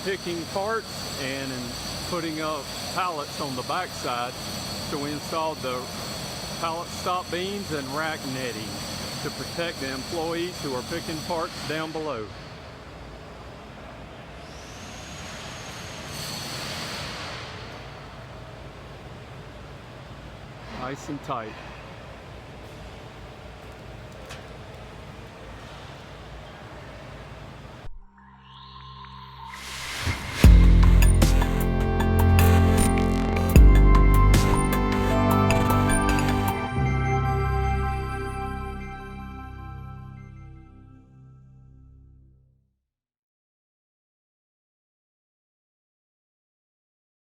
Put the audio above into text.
picking parts and in putting up pallets on the backside. So we installed the pallet stop beams and rack netting to protect the employees who are picking parts down below. Nice and tight.